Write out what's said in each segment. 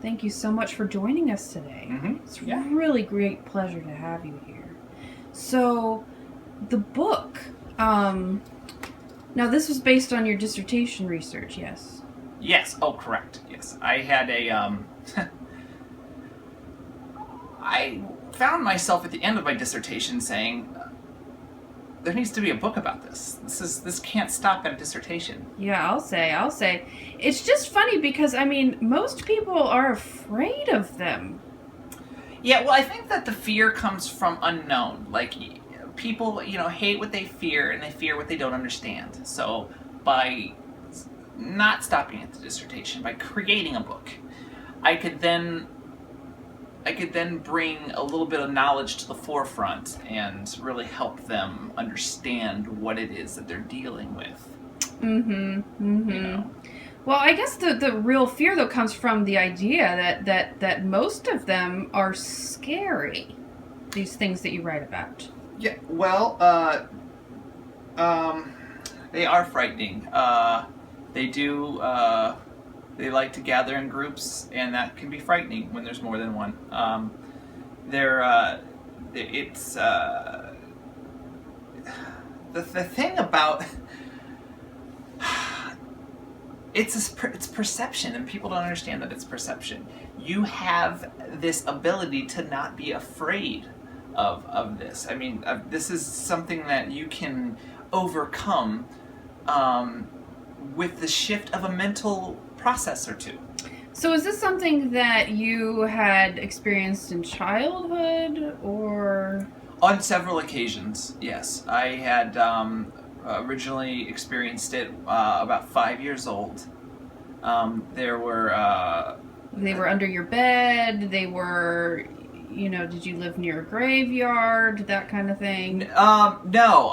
Thank you so much for joining us today. It's really great pleasure to have you here. So, the book. Now, this was based on your dissertation research, yes? Yes. Oh, correct. Yes, I had a. I found myself at the end of my dissertation saying, "There needs to be a book about this. This can't stop at a dissertation." Yeah, I'll say. It's just funny because, I mean, most people are afraid of them. Yeah. Well, I think that the fear comes from unknown. Like people, hate what they fear, and they fear what they don't understand. So by not stopping at the dissertation, by creating a book, I could then bring a little bit of knowledge to the forefront and really help them understand what it is that they're dealing with. Well, I guess the real fear though comes from the idea that most of them are scary. These things that you write about. Yeah. Well, they are frightening. They do. They like to gather in groups, and that can be frightening when there's more than one. It's the thing about it's perception, and people don't understand that it's perception. You have this ability to not be afraid of this. I mean, this is something that you can overcome with the shift of a mental process or two. So, is this something that you had experienced in childhood, or? On several occasions, yes. I had originally experienced it about 5 years old. There were... They were under your bed, they were, did you live near a graveyard, that kind of thing? No,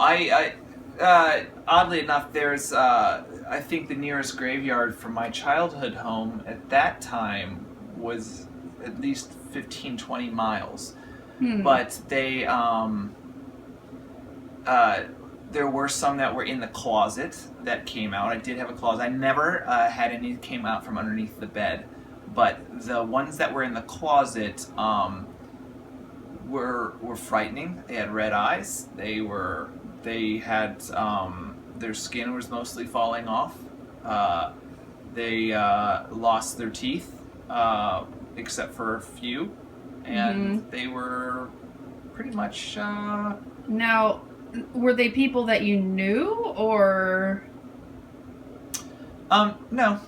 oddly enough, there's, I think the nearest graveyard from my childhood home at that time was at least 15, 20 miles. But they, there were some that were in the closet that came out. I did have a closet. I never had any that came out from underneath the bed. But the ones that were in the closet were frightening. They had red eyes. They had their skin was mostly falling off. They lost their teeth, except for a few, and they were pretty much. Now, were they people that you knew, or? No.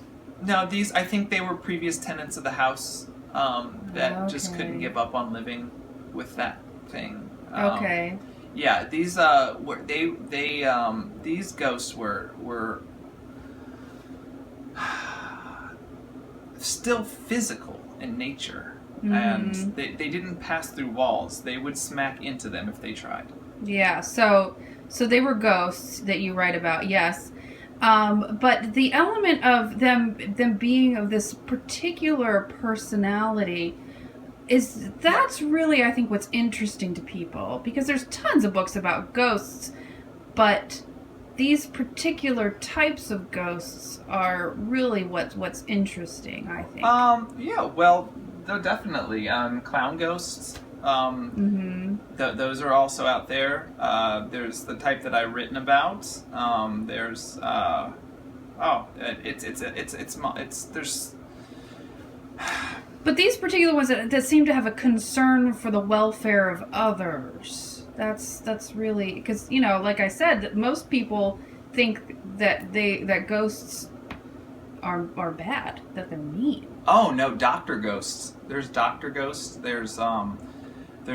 These, I think they were previous tenants of the house that just couldn't give up on living with that thing. Okay. Yeah, these these ghosts were still physical in nature, and they didn't pass through walls. They would smack into them if they tried. Yeah, so they were ghosts that you write about, yes. But the element of them being of this particular personality that's really, I think, what's interesting to people, because there's tons of books about ghosts, but these particular types of ghosts are really what's interesting, I think. Yeah, well, definitely. Clown ghosts. Those are also out there. There's the type that I've written about. There's there's. But these particular ones that seem to have a concern for the welfare of others. That's really, because like I said, that most people think that ghosts are bad, that they're mean. Oh no, doctor ghosts. There's doctor ghosts. There's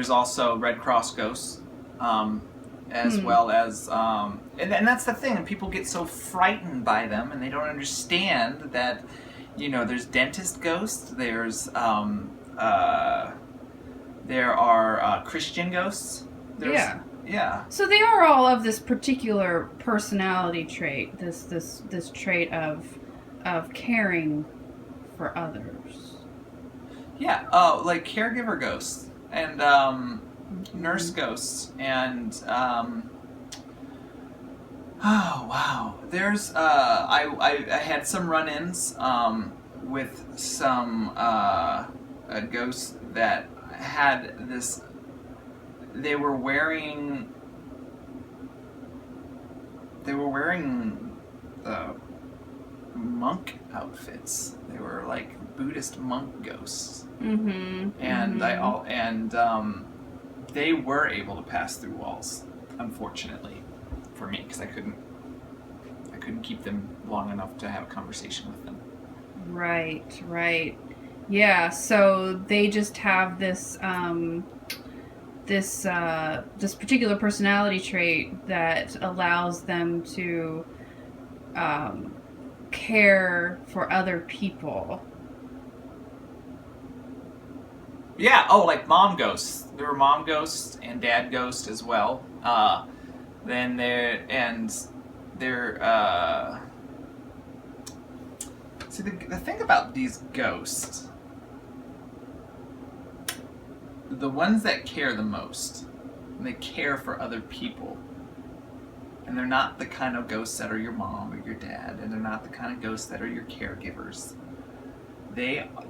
also Red Cross ghosts, as well as and that's the thing. And people get so frightened by them, and they don't understand that. There's dentist ghosts. There's there are Christian ghosts. Yeah. So they are all of this particular personality trait. This trait of caring for others. Yeah. Like caregiver ghosts and nurse ghosts and. Oh wow! There's I had some run-ins with some ghosts that had this. They were wearing monk outfits. They were like Buddhist monk ghosts, and they were able to pass through walls. Unfortunately, for me, because I couldn't keep them long enough to have a conversation with them. Right. Yeah, so they just have this this particular personality trait that allows them to care for other people. Yeah. Oh, like mom ghosts. There were mom ghosts and dad ghosts as well. Then they're see the thing about these ghosts, the ones that care the most, and they care for other people, and they're not the kind of ghosts that are your mom or your dad, and they're not the kind of ghosts that are your caregivers.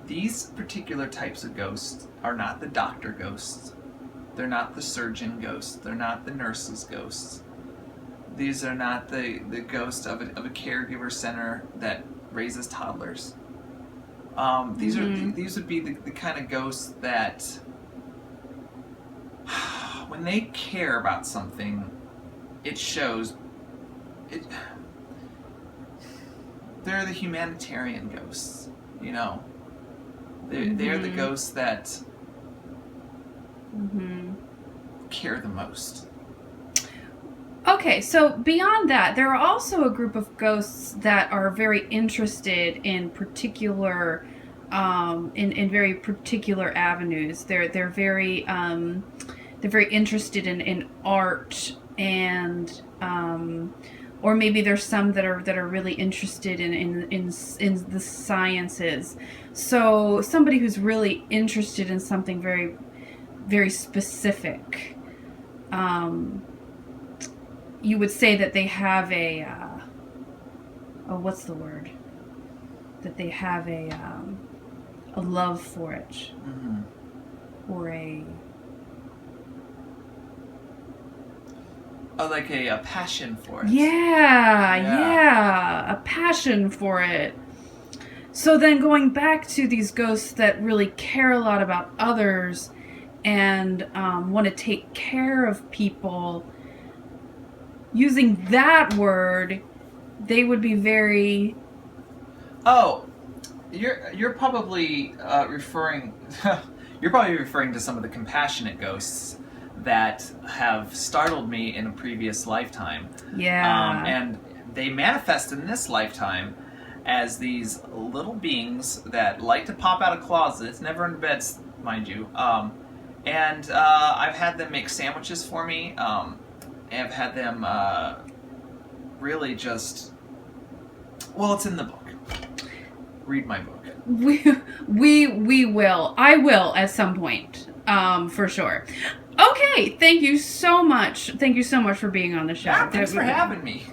These particular types of ghosts are not the doctor ghosts. They're not the surgeon ghosts. They're not the nurse's ghosts. These are not the ghost of a caregiver center that raises toddlers. These would be the kind of ghosts that, when they care about something, it shows. They're the humanitarian ghosts, you know. They're the ghosts that care the most. Okay, so beyond that, there are also a group of ghosts that are very interested in particular, in very particular avenues. They're very interested in art and, or maybe there's some that are really interested in the sciences. So somebody who's really interested in something very, very specific. You would say that they have what's the word? That they have a love for it, or like a passion for it. Yeah, a passion for it. So then going back to these ghosts that really care a lot about others and want to take care of people. Using that word, they would be very. Oh, you're probably referring. You're probably referring to some of the compassionate ghosts that have startled me in a previous lifetime. Yeah. And they manifest in this lifetime as these little beings that like to pop out of closets, never in beds, mind you. And I've had them make sandwiches for me. I've had them really just. Well, it's in the book. Read my book. We will. I will at some point, for sure. Okay, thank you so much. Thank you so much for being on the show. Yeah, thanks for having me.